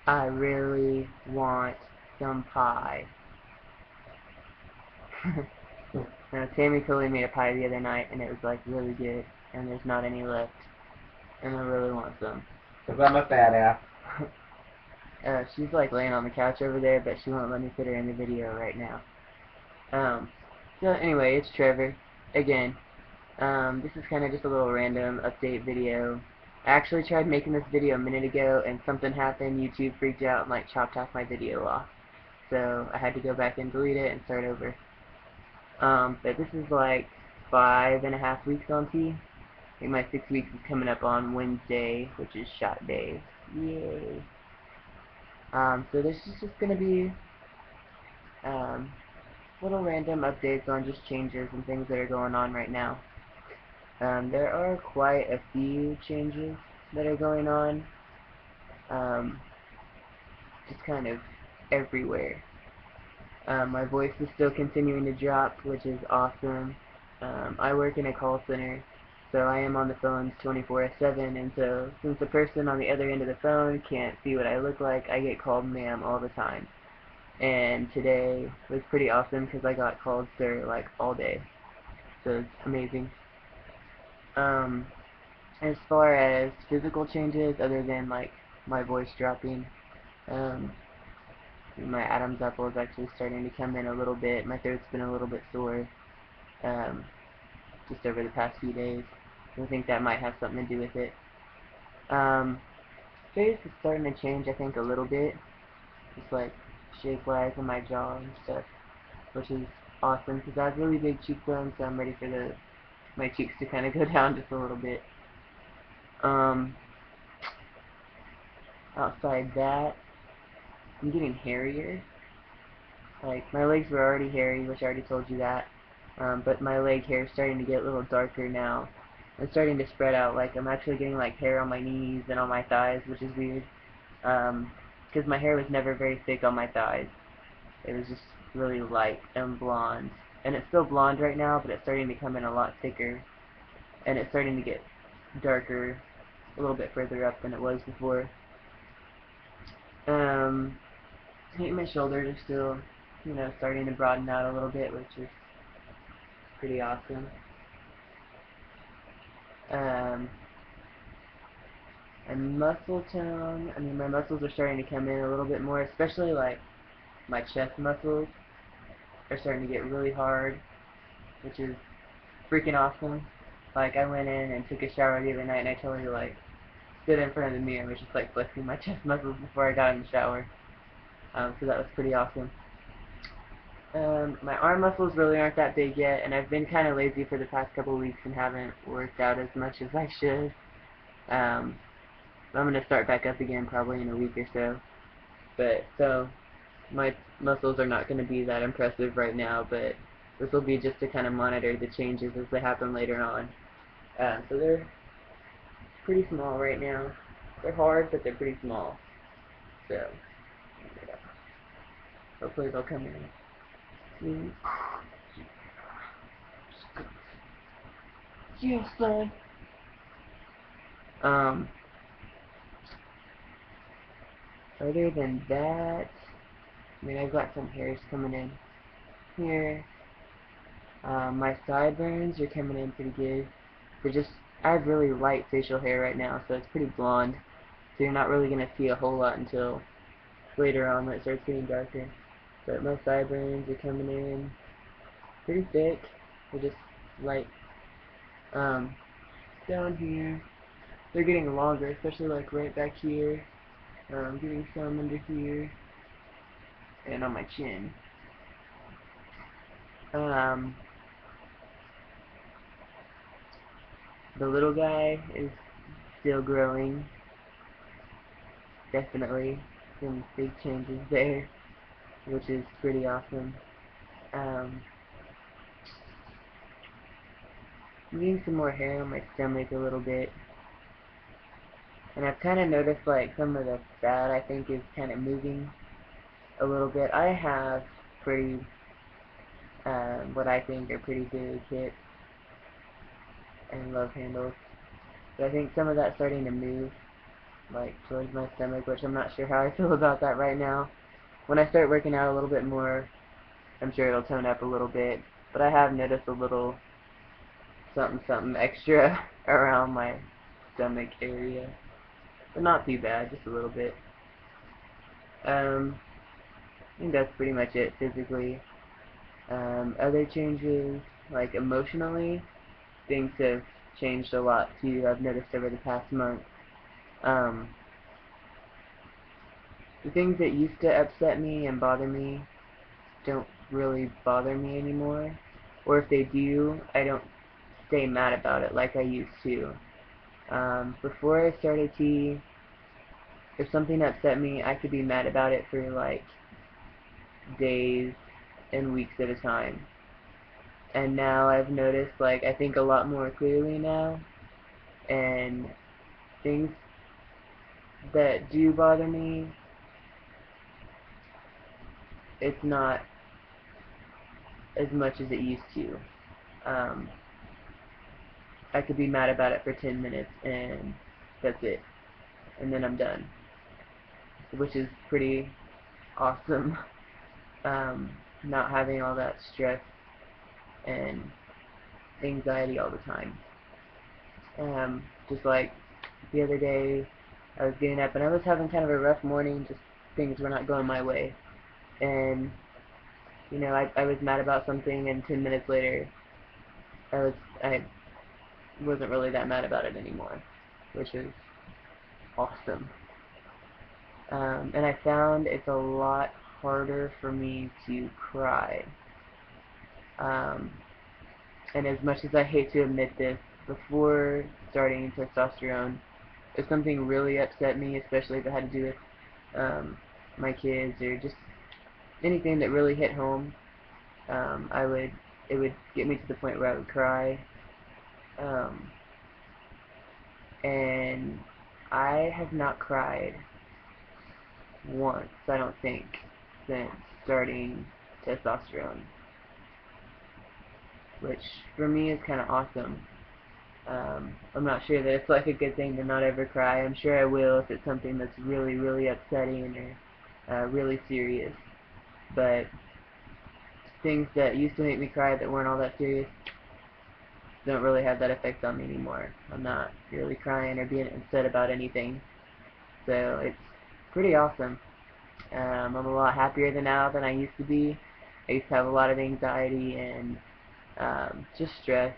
I really want some pie. Now, Tammy totally made a pie the other night, and it was like really good, and there's not any left, and I really want some. Because I'm a fat ass. She's like laying on the couch over there, but she won't let me put her in the video right now. So anyway, it's Trevor, again. This is kind of just a little random update video. I actually tried making this video a minute ago, and something happened. YouTube freaked out and like chopped off my video off. So I had to go back and delete it and start over. But this is like 5.5 weeks on T. I think my 6 weeks is coming up on Wednesday, which is shot day. Yay. So this is just going to be little random updates on just changes and things that are going on right now. There are quite a few changes that are going on, just kind of everywhere. My voice is still continuing to drop, which is awesome. I work in a call center, so I am on the phones 24/7, and so since the person on the other end of the phone can't see what I look like, I get called ma'am all the time. And today was pretty awesome because I got called sir like all day, so it's amazing. As far as physical changes, other than like my voice dropping, um, my Adam's apple is actually starting to come in a little bit. My throat's been a little bit sore, um, just over the past few days. I think that might have something to do with it. Face is starting to change, I think, a little bit. Just like shape-wise in my jaw and stuff, which is awesome because I have really big cheekbones, so I'm ready for my cheeks to kind of go down just a little bit. Outside that, I'm getting hairier. Like, my legs were already hairy, which I already told you that. But my leg hair is starting to get a little darker now. It's starting to spread out. Like, I'm actually getting, like, hair on my knees and on my thighs, which is weird. Because my hair was never very thick on my thighs. It was just really light and blonde. And it's still blonde right now, but it's starting to come in a lot thicker. And it's starting to get darker a little bit further up than it was before. I think my shoulders are still, starting to broaden out a little bit, which is pretty awesome. And muscle tone, my muscles are starting to come in a little bit more, especially like my chest muscles are starting to get really hard, which is freaking awesome. Like, I went in and took a shower the other night, and I totally, like, stood in front of the mirror and was just, like, flexing my chest muscles before I got in the shower. So that was pretty awesome. My arm muscles really aren't that big yet, and I've been kind of lazy for the past couple weeks and haven't worked out as much as I should. So I'm going to start back up again probably in a week or so. So my muscles are not going to be that impressive right now, but this will be just to kind of monitor the changes as they happen later on. So they're pretty small right now. They're hard, but they're pretty small. So, yeah. Hopefully they'll come in. Yeah, son. Other than that, I've got some hairs coming in here. My sideburns are coming in pretty good. I have really light facial hair right now, so it's pretty blonde. So you're not really going to see a whole lot until later on when it starts getting darker. But my sideburns are coming in pretty thick. They're just light. Down here, they're getting longer, especially like right back here. I'm getting some under here and on my chin. The little guy is still growing. Definitely some big changes there, which is pretty awesome. I'm getting some more hair on my stomach a little bit. And I've kind of noticed like some of the fat I think is kind of moving a little bit. I have pretty, what I think are pretty big hips and love handles. But I think some of that's starting to move. like towards my stomach, which I'm not sure how I feel about that right now. When I start working out a little bit more, I'm sure it'll tone up a little bit, but I have noticed a little something something extra around my stomach area, but not too bad, just a little bit. I think that's pretty much it physically. Other changes, like emotionally, things have changed a lot too. I've noticed over the past month. Um, the things that used to upset me and bother me don't really bother me anymore. Or if they do, I don't stay mad about it like I used to. Before I started T, if something upset me, I could be mad about it for like days and weeks at a time. And now I've noticed, like, I think a lot more clearly now, and things that do bother me, it's not as much as it used to. Um, I could be mad about it for 10 minutes, and that's it. And then I'm done. Which is pretty awesome. Not having all that stress and anxiety all the time. Just like the other day, I was getting up and I was having kind of a rough morning, just things were not going my way. And, you know, I was mad about something, and 10 minutes later, I wasn't really that mad about it anymore, which is awesome. And I found it's a lot harder for me to cry. And as much as I hate to admit this, before starting testosterone, if something really upset me, especially if it had to do with my kids or just anything that really hit home, it would get me to the point where I would cry. And I have not cried once, I don't think, since starting testosterone, which for me is kind of awesome. I'm not sure that it's like a good thing to not ever cry. I'm sure I will if it's something that's really, really upsetting or really serious. But things that used to make me cry that weren't all that serious don't really have that effect on me anymore. I'm not really crying or being upset about anything. So it's pretty awesome. I'm a lot happier now than I used to be. I used to have a lot of anxiety and just stress.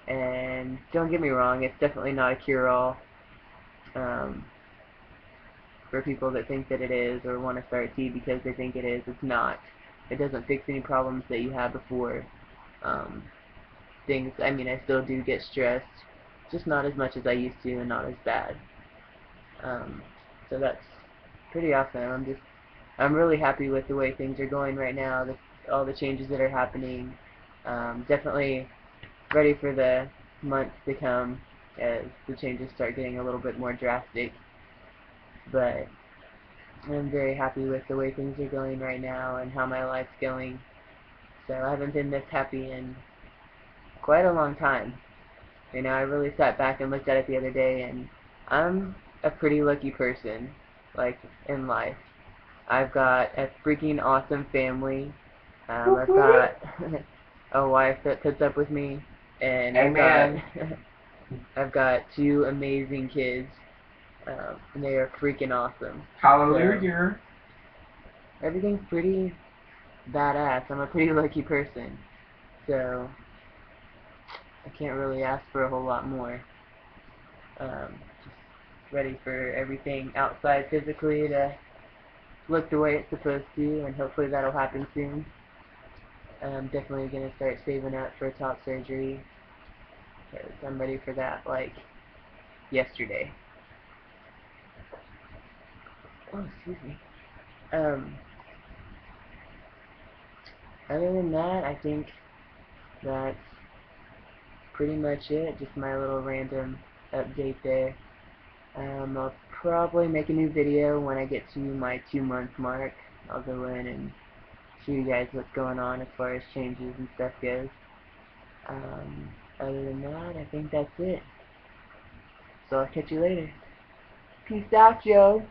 And don't get me wrong, it's definitely not a cure-all for people that think that it is or want to start T because they think it is. It's not. It doesn't fix any problems that you had before. I mean, I still do get stressed, just not as much as I used to and not as bad. So that's pretty awesome. I'm really happy with the way things are going right now, all the changes that are happening. Definitely ready for the months to come as the changes start getting a little bit more drastic. But I'm very happy with the way things are going right now and how my life's going. So I haven't been this happy in quite a long time. You know, I really sat back and looked at it the other day, and I'm a pretty lucky person, like, in life. I've got a freaking awesome family. I've got a wife that puts up with me, and I've got two amazing kids, and they are freaking awesome. Hallelujah. So, everything's pretty badass. I'm a pretty lucky person, so I can't really ask for a whole lot more. Just ready for everything outside physically to look the way it's supposed to, and hopefully that'll happen soon. I'm definitely going to start saving up for top surgery, because I'm ready for that, like, yesterday. Oh, excuse me. Other than that, I think that's pretty much it. Just my little random update there. I'll probably make a new video when I get to my 2-month mark. I'll go in and show you guys what's going on as far as changes and stuff goes. Other than that, I think that's it. So I'll catch you later. Peace out, Joe.